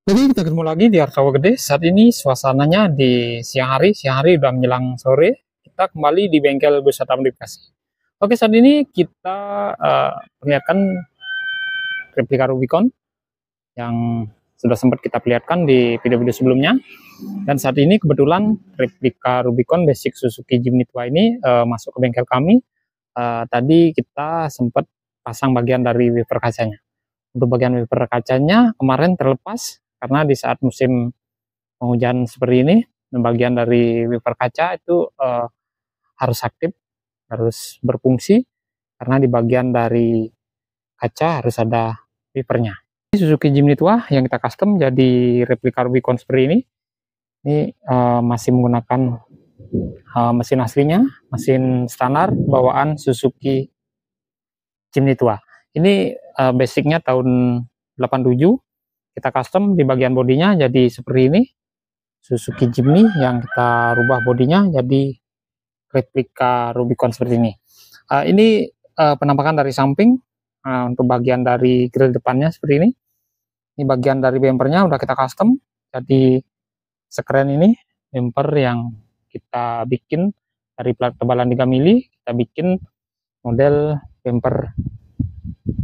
Jadi kita ketemu lagi di Arkawa Gede. Saat ini suasananya di siang hari udah menjelang sore. Kita kembali di bengkel wisata modifikasi. Oke, saat ini kita perlihatkan replika Rubicon yang sudah sempat kita perlihatkan di video-video sebelumnya. Dan saat ini kebetulan replika Rubicon Basic Suzuki Jimny Tua ini masuk ke bengkel kami. Tadi kita sempat pasang bagian dari wiper kacanya. Untuk bagian wiper kacanya kemarin terlepas karena di saat musim penghujan seperti ini, bagian dari wiper kaca itu harus aktif, harus berfungsi karena di bagian dari kaca harus ada wipernya. Ini Suzuki Jimny Tua yang kita custom jadi replika Rubicon seperti ini. Ini masih menggunakan mesin aslinya, mesin standar bawaan Suzuki Jimny Tua. Ini basicnya tahun 87. Kita custom di bagian bodinya jadi seperti ini. Suzuki Jimny yang kita rubah bodinya jadi replika Rubicon seperti ini. Ini penampakan dari samping. Untuk bagian dari grill depannya seperti ini. Ini bagian dari bumpernya udah kita custom. Jadi sekeren ini bumper yang kita bikin dari plat tebalan 3 mili. Kita bikin model bumper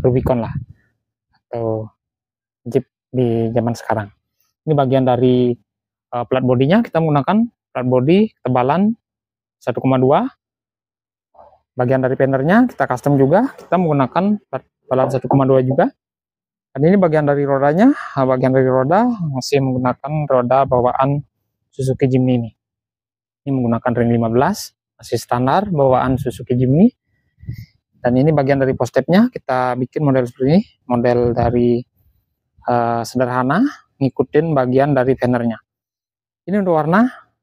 Rubicon lah, atau Jeep di zaman sekarang. Ini bagian dari plat bodinya, kita menggunakan plat body tebalan 1,2. Bagian dari fendernya kita custom juga, kita menggunakan plat tebalan 1,2 juga. Dan ini bagian dari rodanya, bagian dari roda masih menggunakan roda bawaan Suzuki Jimny ini. Ini menggunakan ring 15, masih standar bawaan Suzuki Jimny. Dan ini bagian dari postepnya, kita bikin model seperti ini, model dari sederhana, ngikutin bagian dari fendernya. Ini untuk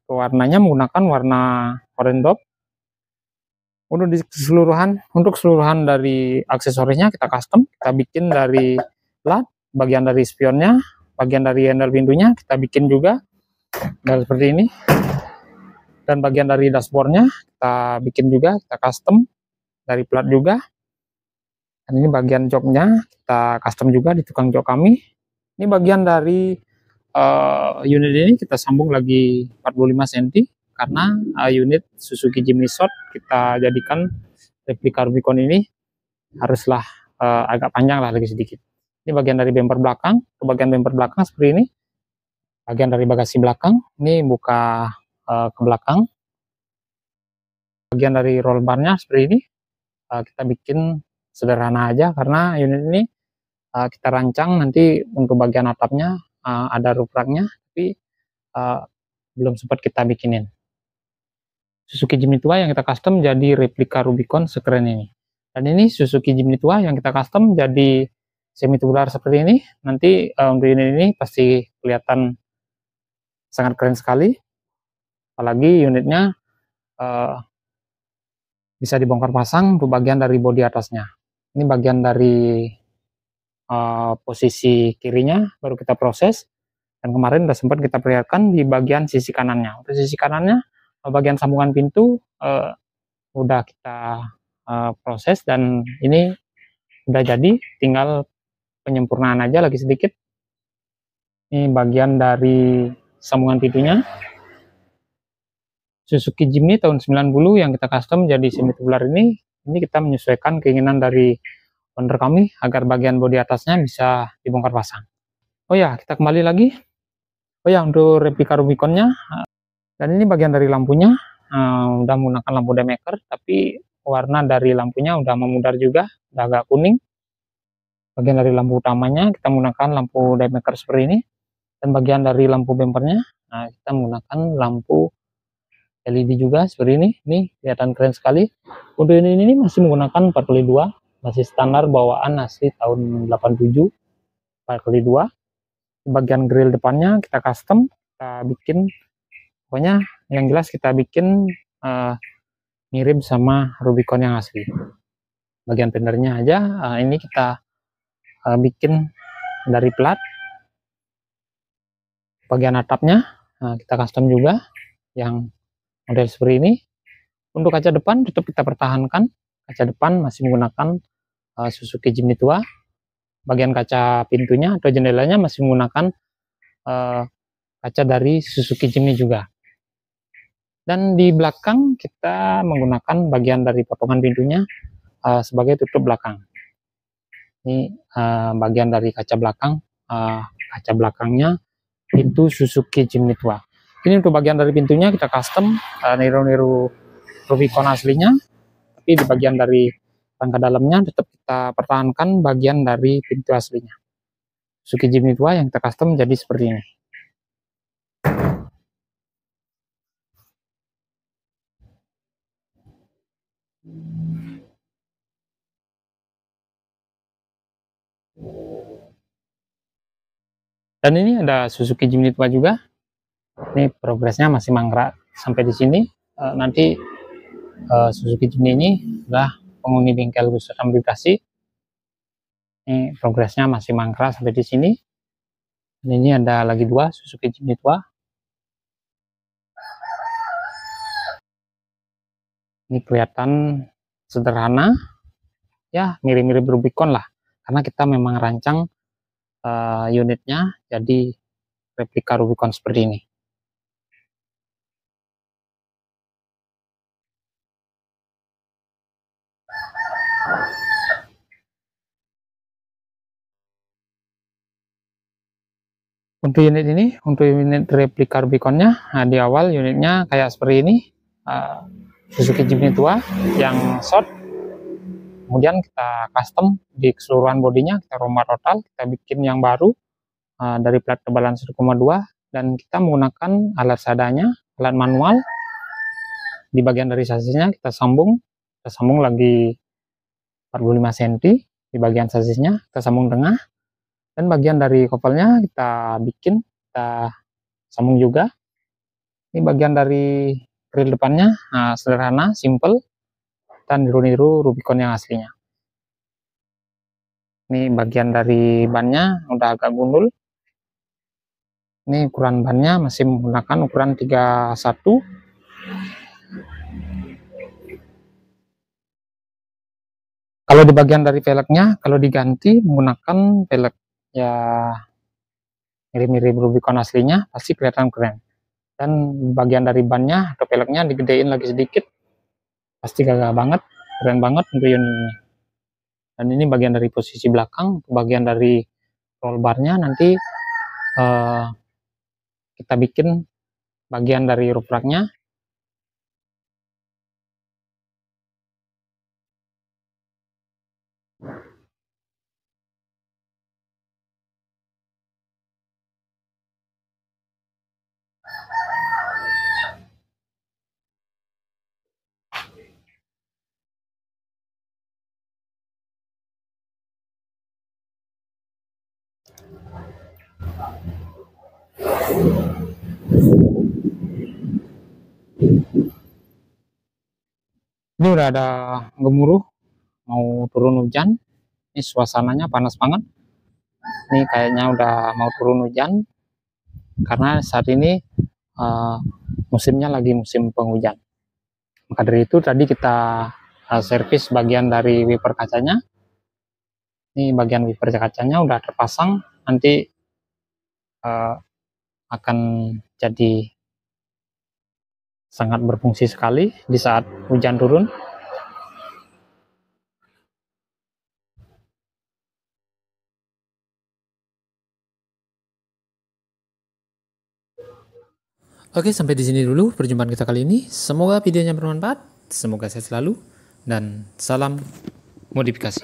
warnanya menggunakan warna orange dop. Untuk keseluruhan dari aksesorisnya kita custom, kita bikin dari plat, bagian dari spionnya, bagian dari handle pintunya kita bikin juga seperti ini. Dan bagian dari dashboardnya kita bikin juga, kita custom dari plat juga. Dan ini bagian joknya kita custom juga di tukang jok kami. Ini bagian dari unit ini kita sambung lagi 45 cm karena unit Suzuki Jimny Short kita jadikan replika Rubicon ini haruslah agak panjang lah lagi sedikit. Ini bagian dari bumper belakang, ke bagian bumper belakang seperti ini. Bagian dari bagasi belakang, ini buka ke belakang. Bagian dari roll barnya seperti ini. Kita bikin sederhana aja karena unit ini kita rancang nanti untuk bagian atapnya ada roof racknya, tapi belum sempat kita bikinin. Suzuki Jimny Tua yang kita custom jadi replika Rubicon sekeren ini. Dan ini Suzuki Jimny Tua yang kita custom jadi semi tubular seperti ini. Nanti untuk unit ini pasti kelihatan sangat keren sekali. Apalagi unitnya bisa dibongkar pasang untuk bagian dari bodi atasnya. Ini bagian dari posisi kirinya baru kita proses, dan kemarin sudah sempat kita perlihatkan di bagian sisi kanannya. Untuk sisi kanannya bagian sambungan pintu udah kita proses, dan ini udah jadi, tinggal penyempurnaan aja lagi sedikit. Ini bagian dari sambungan pintunya Suzuki Jimny tahun 90 yang kita custom jadi semi tubular ini kita menyesuaikan keinginan dari owner kami agar bagian bodi atasnya bisa dibongkar pasang. Oh ya, kita kembali lagi. Oh ya, untuk replika Rubiconnya, dan ini bagian dari lampunya udah menggunakan lampu daymaker, tapi warna dari lampunya udah memudar juga, udah agak kuning. Bagian dari lampu utamanya kita menggunakan lampu daymaker seperti ini, dan bagian dari lampu bumpernya kita menggunakan lampu LED juga seperti ini. Ini kelihatan keren sekali. Untuk ini masih menggunakan 4x2, masih standar bawaan asli tahun 87, 4x2. Bagian grill depannya kita custom, kita bikin, pokoknya yang jelas kita bikin mirip sama Rubicon yang asli. Bagian fendernya aja ini kita bikin dari plat. Bagian atapnya kita custom juga yang model seperti ini. Untuk kaca depan tetap kita pertahankan, kaca depan masih menggunakan Suzuki Jimny Tua. Bagian kaca pintunya atau jendelanya masih menggunakan kaca dari Suzuki Jimny juga. Dan di belakang kita menggunakan bagian dari potongan pintunya sebagai tutup belakang. Ini bagian dari kaca belakang, kaca belakangnya pintu Suzuki Jimny tua. Ini untuk bagian dari pintunya kita custom niru-niru Rubicon aslinya, tapi di bagian dari rangka dalamnya tetap kita pertahankan bagian dari pintu aslinya. Suzuki Jimny tua yang kita custom jadi seperti ini. Dan ini ada Suzuki Jimny tua juga. Ini progresnya masih mangkrak sampai di sini. Nanti Suzuki Jimny ini sudah penghuni bengkel Gusat Bekasi. Ini progresnya masih mangkrak sampai di sini. Dan ini ada lagi dua Suzuki Jimny tua. Ini kelihatan sederhana, ya mirip-mirip Rubicon lah, karena kita memang rancang unitnya jadi replika Rubicon seperti ini. Untuk unit ini, untuk unit replika Rubiconnya, nah di awal unitnya kayak seperti ini, Suzuki Jimny tua yang short. Kemudian kita custom di keseluruhan bodinya, kita rombak total, kita bikin yang baru dari plat ketebalan 1,2, dan kita menggunakan alat seadanya, alat manual. Di bagian dari sasisnya kita sambung lagi 45 cm di bagian sasisnya, kita sambung tengah, dan bagian dari kopelnya kita sambung juga. Ini bagian dari grill depannya sederhana, simple, dan niru-niru Rubicon yang aslinya. Ini bagian dari bannya udah agak gundul. Ini ukuran bannya masih menggunakan ukuran 31. Kalau di bagian dari velgnya, kalau diganti menggunakan velg ya mirip-mirip Rubicon aslinya, pasti kelihatan keren. Dan bagian dari bannya atau velgnya digedein lagi sedikit, pasti gagah banget, keren banget untuk unit ini. Dan ini bagian dari posisi belakang, bagian dari roll barnya nanti kita bikin bagian dari roof racknya. Ini udah ada gemuruh mau turun hujan. Ini suasananya panas banget. Ini kayaknya udah mau turun hujan karena saat ini musimnya lagi musim penghujan. Maka dari itu tadi kita servis bagian dari wiper kacanya. Ini bagian wiper kacanya udah terpasang, nanti akan jadi sangat berfungsi sekali di saat hujan turun. Oke, sampai di sini dulu perjumpaan kita kali ini. Semoga videonya bermanfaat, semoga sehat selalu, dan salam modifikasi.